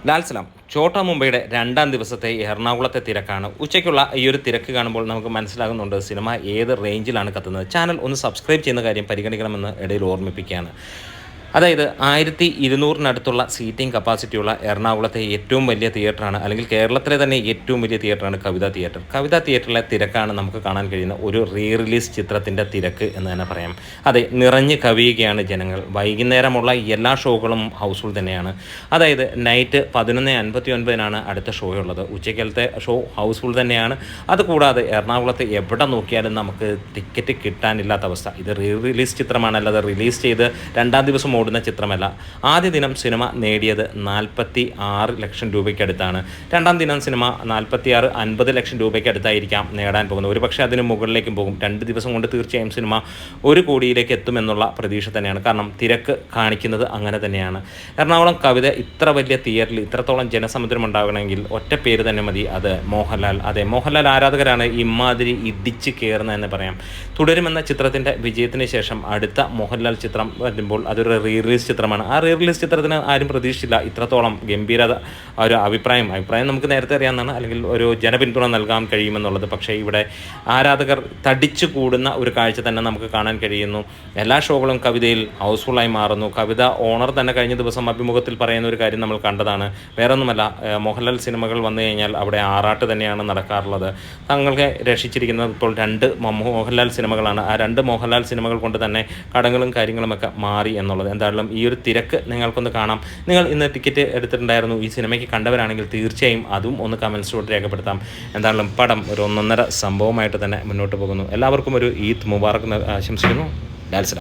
ലാൽസലാം ഛോട്ടാ മുംബൈയുടെ രണ്ടാം ദിവസത്തെ എറണാകുളത്തെ തിരക്കാണ്. ഉച്ചയ്ക്കുള്ള ഈ ഒരു തിരക്ക് കാണുമ്പോൾ നമുക്ക് മനസ്സിലാകുന്നുണ്ട് സിനിമ ഏത് റേഞ്ചിലാണ് കത്തുന്നത്. ചാനൽ ഒന്ന് സബ്സ്ക്രൈബ് ചെയ്യുന്ന കാര്യം പരിഗണിക്കണമെന്ന് ഇടയിൽ ഓർമ്മിപ്പിക്കുകയാണ്. അതായത് 1200-നടുത്തുള്ള സീറ്റിംഗ് കപ്പാസിറ്റിയുള്ള എറണാകുളത്തെ ഏറ്റവും വലിയ തിയേറ്ററാണ്, അല്ലെങ്കിൽ കേരളത്തിലെ തന്നെ ഏറ്റവും വലിയ തിയേറ്ററാണ് കവിത തിയേറ്റർ. കവിത തിയേറ്ററിലെ തിരക്കാണ് നമുക്ക് കാണാൻ കഴിയുന്ന ഒരു റിലീസ് ചിത്രത്തിൻ്റെ തിരക്ക് എന്ന് തന്നെ പറയാം. അതെ, നിറഞ്ഞ് കവിയുകയാണ് ജനങ്ങൾ. വൈകുന്നേരമുള്ള എല്ലാ ഷോകളും ഹൗസ്ഫുൾ തന്നെയാണ്. അതായത് നൈറ്റ് 11:59 അടുത്ത ഷോ ഉള്ളത്. ഉച്ചയ്ക്കലത്തെ ഷോ ഹൗസ്ഫുൾ തന്നെയാണ്. അതുകൂടാതെ എറണാകുളത്ത് എവിടെ നോക്കിയാലും നമുക്ക് ടിക്കറ്റ് കിട്ടാനില്ലാത്ത അവസ്ഥ. ഇത് റിലീസ് ചിത്രമാണ്, അല്ലാതെ റിലീസ് ചെയ്ത് രണ്ടാം ദിവസം ഓടുന്ന ചിത്രമല്ല. ആദ്യ ദിനം സിനിമ നേടിയത് 46 ലക്ഷം രൂപയ്ക്കടുത്താണ്. രണ്ടാം ദിനം സിനിമ 46-50 ലക്ഷം രൂപയ്ക്കടുത്തായിരിക്കാം നേടാൻ പോകുന്നത്. ഒരു പക്ഷേ അതിന് മുകളിലേക്കും പോകും. 2 ദിവസം കൊണ്ട് തീർച്ചയായും സിനിമ 1 കോടിയിലേക്ക് എത്തുമെന്നുള്ള പ്രതീക്ഷ തന്നെയാണ്. കാരണം തിരക്ക് കാണിക്കുന്നത് അങ്ങനെ തന്നെയാണ്. എറണാകുളം കവിത ഇത്ര വലിയ തിയേറ്ററിൽ ഇത്രത്തോളം ജനസമുദ്രം ഉണ്ടാകണമെങ്കിൽ ഒറ്റ പേര് തന്നെ മതി, അത് മോഹൻലാൽ. അതെ, മോഹൻലാൽ ആരാധകരാണ് ഇമാതിരി ഇടിച്ച് കയറുന്നതെന്ന് പറയാം. തുടരുമെന്ന ചിത്രത്തിൻ്റെ വിജയത്തിന് ശേഷം അടുത്ത മോഹൻലാൽ ചിത്രം വരുമ്പോൾ അതൊരു റിലീസ് ചിത്രമാണ്. ആ റിലീസ് ചിത്രത്തിന് ആരും പ്രതീക്ഷിച്ചില്ല ഇത്രത്തോളം ഗംഭീരത. ഒരു അഭിപ്രായം നമുക്ക് നേരത്തെ അറിയാവുന്നതാണ്, അല്ലെങ്കിൽ ഒരു ജനപിന്തുണ നൽകാൻ കഴിയുമെന്നുള്ളത്. പക്ഷേ ഇവിടെ ആരാധകർ തടിച്ചു കൂടുന്ന ഒരു കാഴ്ച തന്നെ നമുക്ക് കാണാൻ കഴിയുന്നു. എല്ലാ ഷോകളും കവിതയിൽ ഹൗസ്ഫുള്ളായി മാറുന്നു. കവിത ഓണർ തന്നെ കഴിഞ്ഞ ദിവസം അഭിമുഖത്തിൽ പറയുന്ന ഒരു കാര്യം നമ്മൾ കണ്ടതാണ്. വേറൊന്നുമല്ല, മോഹൻലാൽ സിനിമകൾ വന്നു കഴിഞ്ഞാൽ അവിടെ ആറാട്ട് തന്നെയാണ് നടക്കാറുള്ളത്. തങ്ങൾക്ക് രക്ഷിച്ചിരിക്കുന്നത് ഇപ്പോൾ 2 മോഹൻലാൽ സിനിമകളാണ്. ആ 2 മോഹൻലാൽ സിനിമകൾ കൊണ്ട് തന്നെ കടങ്ങളും കാര്യങ്ങളുമൊക്കെ മാറി എന്നുള്ളത്. എന്തായാലും ഈ ഒരു തിരക്ക് നിങ്ങൾക്കൊന്ന് കാണാം. നിങ്ങൾ ഇന്ന് ടിക്കറ്റ് എടുത്തിട്ടുണ്ടായിരുന്നു, ഈ സിനിമയ്ക്ക് കണ്ടവരാണെങ്കിൽ തീർച്ചയായും അതും ഒന്ന് കമൻസിലൂടെ രേഖപ്പെടുത്താം. എന്തായാലും പടം ഒരു ഒന്നൊന്നര സംഭവമായിട്ട് തന്നെ മുന്നോട്ട് പോകുന്നു. എല്ലാവർക്കും ഒരു ഈദ് മുബാറക് ആശംസിക്കുന്നു. ലാൽസലാം.